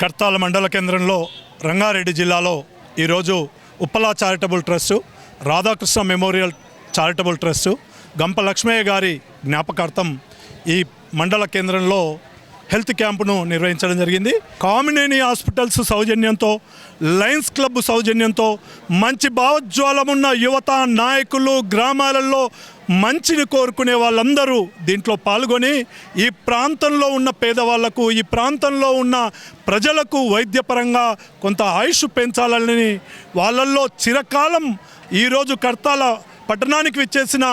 కర్తాల మండల కేంద్రంలో రంగారెడ్డి జిల్లాలో ఈరోజు Uppala charitable trust, Radhakrishna memorial charitable trust, గంప లక్ష్మయ్య గారి జ్ఞాపకార్థం ఈ మండల కేంద్రంలో హెల్త్ క్యాంపును నిర్వహించడం జరిగింది. కామినేని హాస్పిటల్స్ సౌజన్యంతో, లయన్స్ క్లబ్ సౌజన్యంతో మంచి భావోజ్వాలమున్న యువత నాయకులు, గ్రామాలలో మంచిని కోరుకునే వాళ్ళందరూ దీంట్లో పాల్గొని ఈ ప్రాంతంలో ఉన్న పేదవాళ్లకు, ఈ ప్రాంతంలో ఉన్న ప్రజలకు వైద్యపరంగా కొంత ఆయుష్ పెంచాలని వాళ్ళల్లో చిరకాలం ఈరోజు కర్తాల పట్టణానికి విచ్చేసిన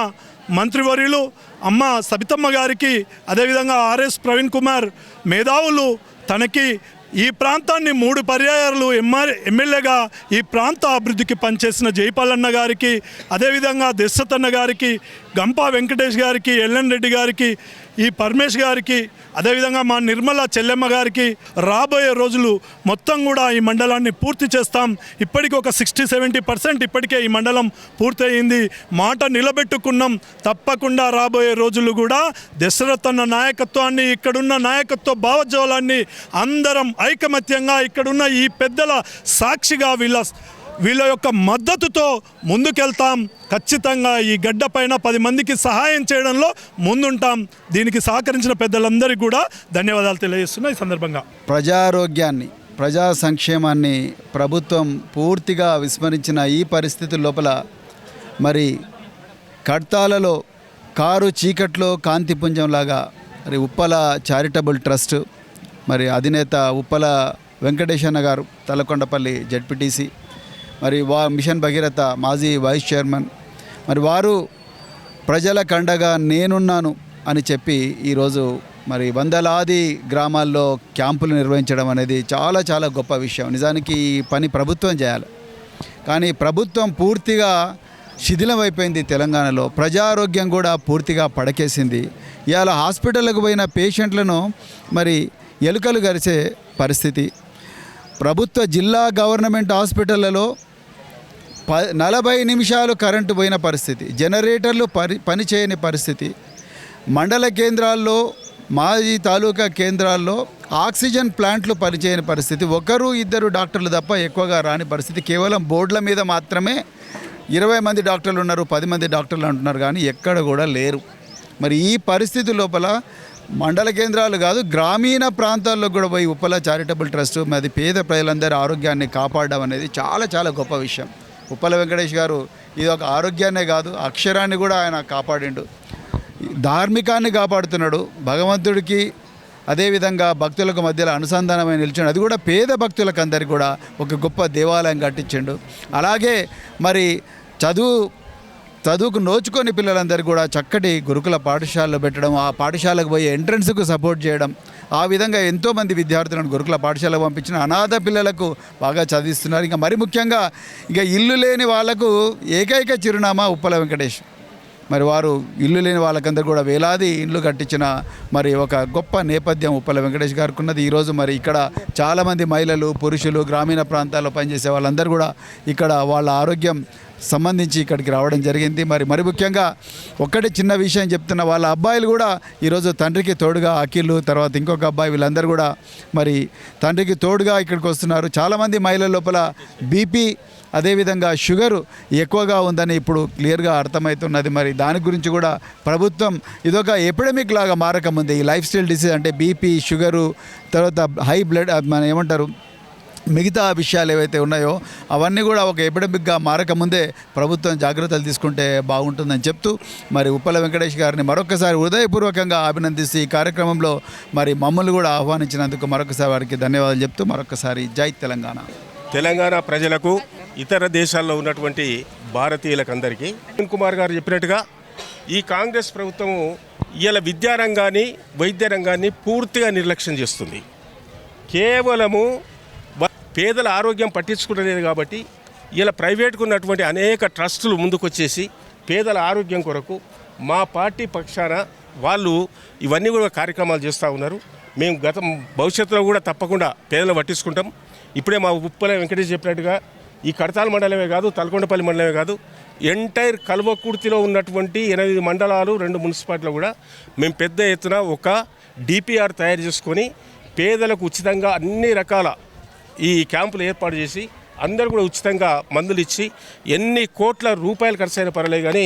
మంత్రివర్యులు అమ్మ సబితమ్మ గారికి, అదేవిధంగా ఆర్ఎస్ ప్రవీణ్ కుమార్ మేధావులు తనకి ఈ ప్రాంతాన్ని 3 పర్యాయాలు ఎమ్మెల్యేగా ఈ ప్రాంత అభివృద్ధికి పనిచేసిన జైపాలన్న గారికి, అదేవిధంగా దశరథన్న గారికి, గంపా వెంకటేష్ గారికి, ఎల్ఎన్ రెడ్డి గారికి, ఈ పరమేష్ గారికి, అదేవిధంగా మా నిర్మల చెల్లెమ్మ గారికి రాబోయే రోజులు మొత్తం కూడా ఈ మండలాన్ని పూర్తి చేస్తాం. ఇప్పటికి ఒక 60-70% ఇప్పటికే ఈ మండలం పూర్తయింది. మాట నిలబెట్టుకున్నాం. తప్పకుండా రాబోయే రోజులు కూడా దశరథన్న నాయకత్వాన్ని, ఇక్కడున్న నాయకత్వ భావోజ్వలాన్ని అందరం ఐకమత్యంగా ఇక్కడున్న ఈ పెద్దల సాక్షిగా వీళ్ళ యొక్క మద్దతుతో ముందుకెళ్తాం. ఖచ్చితంగా ఈ గడ్డ పైన 10 మందికి సహాయం చేయడంలో ముందుంటాం. దీనికి సహకరించిన పెద్దలందరికీ కూడా ధన్యవాదాలు తెలియజేస్తున్నా. ఈ సందర్భంగా ప్రజారోగ్యాన్ని, ప్రజా సంక్షేమాన్ని ప్రభుత్వం పూర్తిగా విస్మరించిన ఈ పరిస్థితి లోపల మరి కడ్తాలలో కారు చీకట్లో కాంతిపుంజంలాగా మరి ఉప్పల చారిటబుల్ ట్రస్ట్ మరి అధినేత ఉప్పల వెంకటేశన్న గారు, తలకొండపల్లి జెడ్పీటీసీ, మరి మిషన్ భగీరథ మాజీ వైస్ చైర్మన్, మరి వారు ప్రజల కండగా నేనున్నాను అని చెప్పి ఈరోజు మరి వందలాది గ్రామాల్లో క్యాంపులు నిర్వహించడం అనేది చాలా చాలా గొప్ప విషయం. నిజానికి ఈ పని ప్రభుత్వం చేయాలి, కానీ ప్రభుత్వం పూర్తిగా శిథిలం అయిపోయింది. తెలంగాణలో ప్రజారోగ్యం కూడా పూర్తిగా పడకేసింది. ఇవాళ హాస్పిటల్కి పోయిన పేషెంట్లను మరి ఎలుకలు గరిచే పరిస్థితి. ప్రభుత్వ జిల్లా గవర్నమెంట్ హాస్పిటళ్లలో 40 నిమిషాలు కరెంటు పోయిన పరిస్థితి, జనరేటర్లు పనిచేయని పరిస్థితి, మండల కేంద్రాల్లో, మాజీ తాలూకా కేంద్రాల్లో ఆక్సిజన్ ప్లాంట్లు పనిచేయని పరిస్థితి, 1-2 డాక్టర్లు తప్ప ఎక్కువగా రాని పరిస్థితి. కేవలం బోర్డుల మీద మాత్రమే 20 మంది డాక్టర్లు ఉన్నారు, 10 మంది డాక్టర్లు అంటున్నారు, కానీ ఎక్కడ కూడా లేరు. మరి ఈ పరిస్థితి లోపల మండల కేంద్రాలు కాదు, గ్రామీణ ప్రాంతాల్లో కూడా పోయి ఉప్పల చారిటబుల్ ట్రస్ట్ మరి పేద ప్రజలందరి ఆరోగ్యాన్ని కాపాడడం అనేది చాలా చాలా గొప్ప విషయం. ఉప్పల వెంకటేష్ గారు ఇది ఒక ఆరోగ్యాన్నే కాదు, అక్షరాన్ని కూడా ఆయన కాపాడిండు, ధార్మికాన్ని కాపాడుతున్నాడు, భగవంతుడికి అదేవిధంగా భక్తులకు మధ్యలో అనుసంధానమైన నిలిచాడు. అది కూడా పేద భక్తులకు అందరికీ కూడా ఒక గొప్ప దేవాలయం కట్టించాడు. అలాగే మరి చదువుకు నోచుకొని పిల్లలందరికీ కూడా చక్కటి గురుకుల పాఠశాలలో పెట్టడం, ఆ పాఠశాలకు పోయే ఎంట్రన్స్కు సపోర్ట్ చేయడం, ఆ విధంగా ఎంతోమంది విద్యార్థులను గురుకుల పాఠశాలకు పంపించిన అనాథ పిల్లలకు బాగా చదివిస్తున్నారు. ఇంకా మరి ముఖ్యంగా ఇల్లు లేని వాళ్లకు ఏకైక చిరునామా ఉప్పల వెంకటేష్. మరి వారు ఇల్లు లేని వాళ్ళకందరూ కూడా వేలాది ఇండ్లు కట్టించిన మరి ఒక గొప్ప నేపథ్యం ఉప్పల వెంకటేష్ గారికి ఉన్నది. ఈరోజు మరి ఇక్కడ చాలామంది మహిళలు, పురుషులు, గ్రామీణ ప్రాంతాల్లో పనిచేసే వాళ్ళందరూ కూడా ఇక్కడ వాళ్ళ ఆరోగ్యం సంబంధించి ఇక్కడికి రావడం జరిగింది. మరి ముఖ్యంగా ఒక్కటే చిన్న విషయం చెప్తున్న, వాళ్ళ అబ్బాయిలు కూడా ఈరోజు తండ్రికి తోడుగా, అఖిల్ తర్వాత ఇంకొక అబ్బాయి, వీళ్ళందరూ కూడా మరి తండ్రికి తోడుగా ఇక్కడికి వస్తున్నారు. చాలామంది మహిళల లోపల బీపీ అదేవిధంగా షుగరు ఎక్కువగా ఉందని ఇప్పుడు క్లియర్గా అర్థమవుతున్నది. మరి దాని గురించి కూడా ప్రభుత్వం ఇదొక ఎపిడమిక్ లాగా మారకముంది. ఈ లైఫ్ స్టైల్ డిసీజ్ అంటే బీపీ, షుగరు, తర్వాత హై బ్లడ్, మనం ఏమంటారు, మిగతా విషయాలు ఏవైతే ఉన్నాయో అవన్నీ కూడా ఒక ఎపిడమిక్గా మారకముందే ప్రభుత్వం జాగ్రత్తలు తీసుకుంటే బాగుంటుందని చెప్తూ మరి ఉప్పల వెంకటేష్ గారిని మరొకసారి హృదయపూర్వకంగా అభినందిస్తూ ఈ కార్యక్రమంలో మరి మమ్మల్ని కూడా ఆహ్వానించినందుకు మరొకసారి వారికి ధన్యవాదాలు చెప్తూ మరొకసారి జై తెలంగాణ. తెలంగాణ ప్రజలకు, ఇతర దేశాల్లో ఉన్నటువంటి భారతీయులకు అందరికీ ప్రవీణ్ కుమార్ గారు చెప్పినట్టుగా ఈ కాంగ్రెస్ ప్రభుత్వము ఇవాళ విద్యారంగాన్ని, వైద్య రంగాన్ని పూర్తిగా నిర్లక్ష్యం చేస్తుంది. కేవలము పేదల ఆరోగ్యం పట్టించుకోలేదు కాబట్టి ఇలా ప్రైవేట్కు ఉన్నటువంటి అనేక ట్రస్టులు ముందుకొచ్చేసి పేదల ఆరోగ్యం కొరకు మా పార్టీ పక్షాన వాళ్ళు ఇవన్నీ కూడా కార్యక్రమాలు చేస్తూ ఉన్నారు. మేము భవిష్యత్తులో కూడా తప్పకుండా పేదలు పట్టించుకుంటాం. ఇప్పుడే మా ఉప్పల వెంకటేష్ చెప్పినట్టుగా ఈ కడతాల మండలమే కాదు, తలకొండపల్లి మండలమే కాదు, ఎంటైర్ కల్వకుర్తిలో ఉన్నటువంటి 8 మండలాలు, 2 మున్సిపాలిటీలో కూడా మేము పెద్ద ఎత్తున ఒక డిపిఆర్ తయారు చేసుకొని పేదలకు ఉచితంగా అన్ని రకాల ఈ క్యాంపులు ఏర్పాటు చేసి అందరూ కూడా ఉచితంగా మందులు ఇచ్చి ఎన్ని కోట్ల రూపాయలు ఖర్చు అయినా పర్లేదు కానీ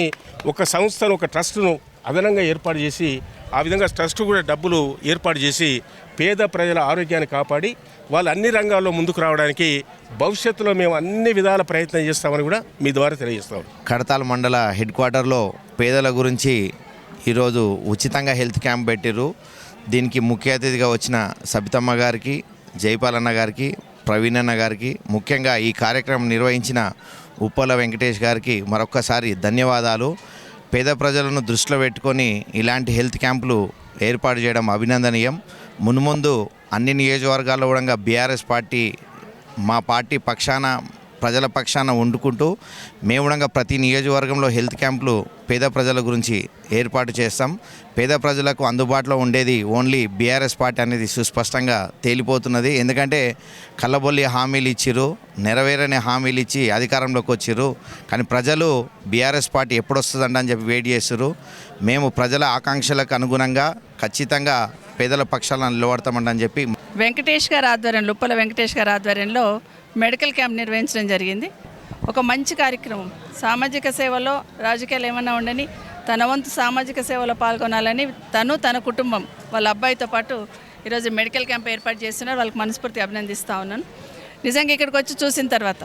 ఒక సంస్థను ఒక ట్రస్టును అదనంగా ఏర్పాటు చేసి ఆ విధంగా ట్రస్ట్ కూడా డబ్బులు ఏర్పాటు చేసి పేద ప్రజల ఆరోగ్యాన్ని కాపాడి వాళ్ళు అన్ని రంగాల్లో ముందుకు రావడానికి భవిష్యత్తులో మేము అన్ని విధాల ప్రయత్నం చేస్తామని కూడా మీ ద్వారా తెలియజేస్తాం. కడతాల్ మండల హెడ్ క్వార్టర్లో పేదల గురించి ఈరోజు ఉచితంగా హెల్త్ క్యాంప్ పెట్టిర్రు. దీనికి ముఖ్య అతిథిగా వచ్చిన సబితమ్మ గారికి, జైపాలన్న గారికి, ప్రవీణ్ అన్న గారికి, ముఖ్యంగా ఈ కార్యక్రమం నిర్వహించిన ఉప్పల వెంకటేష్ గారికి మరొక్కసారి ధన్యవాదాలు. పేద ప్రజలను దృష్టిలో పెట్టుకొని ఇలాంటి హెల్త్ క్యాంపులు ఏర్పాటు చేయడం అభినందనీయం. మున్ముందు అన్ని నియోజకవర్గాల్లో కూడా బీఆర్ఎస్ పార్టీ మా పార్టీ పక్షాన ప్రజల పక్షాన వండుకుంటూ మేము కూడా ప్రతి నియోజకవర్గంలో హెల్త్ క్యాంపులు పేద ప్రజల గురించి ఏర్పాటు చేస్తాం. పేద ప్రజలకు అందుబాటులో ఉండేది ఓన్లీ బీఆర్ఎస్ పార్టీ అనేది సుస్పష్టంగా తేలిపోతున్నది. ఎందుకంటే కళ్ళబొల్లి హామీలు ఇచ్చిర్రు, నెరవేరని హామీలు ఇచ్చి అధికారంలోకి వచ్చిర్రు. కానీ ప్రజలు బీఆర్ఎస్ పార్టీ ఎప్పుడు వస్తుందంట అని చెప్పి వెయిట్ చేస్తున్నారు. మేము ప్రజల ఆకాంక్షలకు అనుగుణంగా ఖచ్చితంగా పేదల పక్షాలను నిలబడతామని చెప్పి వెంకటేష్ గారి ఆధ్వర్యంలో, ఉప్పల వెంకటేష్ గారి ఆధ్వర్యంలో మెడికల్ క్యాంప్ నిర్వహించడం జరిగింది. ఒక మంచి కార్యక్రమం. సామాజిక సేవలో రాజకీయాలు ఏమన్నా ఉండని తన వంతు సామాజిక సేవలో పాల్గొనాలని తన కుటుంబం వాళ్ళ అబ్బాయితో పాటు ఈరోజు మెడికల్ క్యాంప్ ఏర్పాటు చేస్తున్నారు. వాళ్ళకి మనస్ఫూర్తిగా అభినందిస్తూ ఉన్నాను. నిజంగా ఇక్కడికి వచ్చి చూసిన తర్వాత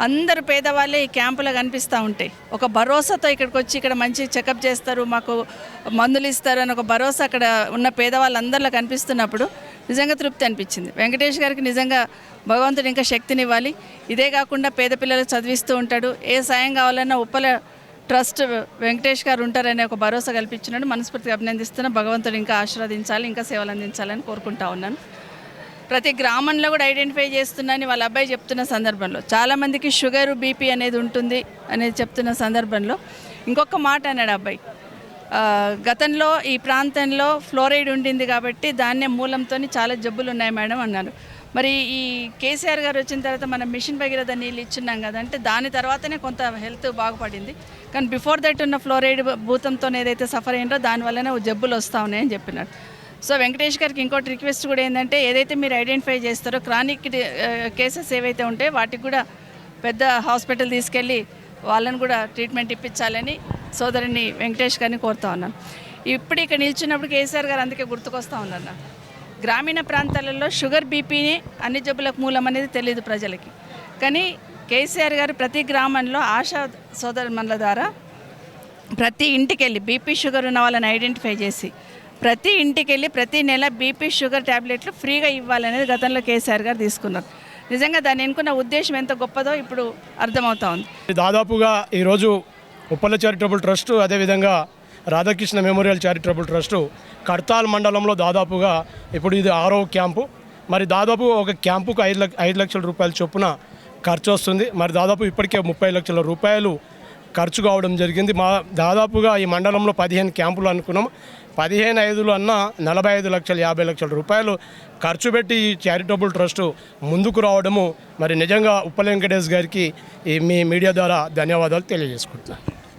అందరూ పేదవాళ్ళే ఈ క్యాంపులో కనిపిస్తూ ఉంటాయి. ఒక భరోసాతో ఇక్కడికి వచ్చి ఇక్కడ మంచి చెకప్ చేస్తారు, మాకు మందులు ఇస్తారు అని ఒక భరోసా అక్కడ ఉన్న పేదవాళ్ళందరిలో కనిపిస్తున్నప్పుడు నిజంగా తృప్తి అనిపించింది. వెంకటేష్ గారికి నిజంగా భగవంతుడు ఇంకా శక్తినివ్వాలి. ఇదే కాకుండా పేద పిల్లలకు చదివిస్తూ ఉంటాడు. ఏ సాయం కావాలన్నా ఉప్పల ట్రస్ట్ వెంకటేష్ గారు ఉంటారనే ఒక భరోసా కల్పించినాడు. మనస్ఫూర్తిగా అభినందిస్తున్నా. భగవంతుడు ఇంకా ఆశీర్వదించాలి, ఇంకా సేవలు అందించాలని కోరుకుంటా ఉన్నాను. ప్రతి గ్రామంలో కూడా ఐడెంటిఫై చేస్తున్నానని వాళ్ళ అబ్బాయి చెప్తున్న సందర్భంలో, చాలామందికి షుగరు బీపీ అనేది ఉంటుంది అనేది చెప్తున్న సందర్భంలో ఇంకొక మాట అన్నాడు అబ్బాయి, గతంలో ఈ ప్రాంతంలో ఫ్లోరైడ్ ఉండింది కాబట్టి దాన్నే మూలంతో చాలా జబ్బులు ఉన్నాయి మేడం అన్నారు. మరి ఈ కేసీఆర్ గారు వచ్చిన తర్వాత మనం మిషన్ భగీరథ నీళ్ళు ఇచ్చున్నాం కదా, అంటే దాని తర్వాతనే కొంత హెల్త్ బాగుపడింది. కానీ బిఫోర్ దట్ ఉన్న ఫ్లోరైడ్ భూతంతో ఏదైతే సఫర్ అయ్యిందో దానివల్లనే జబ్బులు వస్తూ ఉన్నాయని చెప్పినాడు. సో వెంకటేష్ గారికి ఇంకోటి రిక్వెస్ట్ కూడా ఏంటంటే, ఏదైతే మీరు ఐడెంటిఫై చేస్తారో క్రానిక్ కేసెస్ ఏవైతే ఉంటాయో వాటికి కూడా పెద్ద హాస్పిటల్ తీసుకెళ్ళి వాళ్ళని కూడా ట్రీట్మెంట్ ఇప్పించాలని సోదరుని వెంకటేష్ గారిని కోరుతా ఉన్నాను. ఇప్పుడు ఇక్కడ నిల్చున్నప్పుడు కేసీఆర్ గారు అందుకే గుర్తుకొస్తూ ఉన్నారు నాకు. గ్రామీణ ప్రాంతాలలో షుగర్ బీపీని అన్ని జబ్బులకు మూలం అనేది తెలియదు ప్రజలకి. కానీ కేసీఆర్ గారు ప్రతి గ్రామంలో ఆశా సోదరుల ద్వారా ప్రతి ఇంటికి వెళ్ళి బీపీ షుగర్ ఉన్న వాళ్ళని ఐడెంటిఫై చేసి ప్రతి ఇంటికి వెళ్ళి ప్రతి నెల బీపీ షుగర్ ట్యాబ్లెట్లు ఫ్రీగా ఇవ్వాలనేది గతంలో కేసీఆర్ గారు తీసుకున్నారు. నిజంగా దాన్ని ఎన్నుకున్న ఉద్దేశం ఎంత గొప్పదో ఇప్పుడు అర్థమవుతా ఉంది. దాదాపుగా ఈరోజు ఉప్పల చారిటబుల్ ట్రస్ట్, అదేవిధంగా Radhakrishna memorial charitable trust Kadthal మండలంలో దాదాపుగా ఇప్పుడు ఇది 6వ క్యాంపు. మరి దాదాపు ఒక క్యాంపుకు 5 లక్షల రూపాయల చొప్పున ఖర్చు వస్తుంది. మరి దాదాపు ఇప్పటికే 30 లక్షల రూపాయలు ఖర్చు కావడం జరిగింది. దాదాపుగా ఈ మండలంలో 15 క్యాంపులు అనుకున్నాం. 15 5 అన్నా 45 లక్షలు 50 లక్షల రూపాయలు ఖర్చు పెట్టి ఈ చారిటబుల్ ట్రస్టు ముందుకు రావడము మరి నిజంగా ఉప్పల వెంకటేష్ గారికి మీ మీడియా ద్వారా ధన్యవాదాలు తెలియజేసుకుంటున్నాను.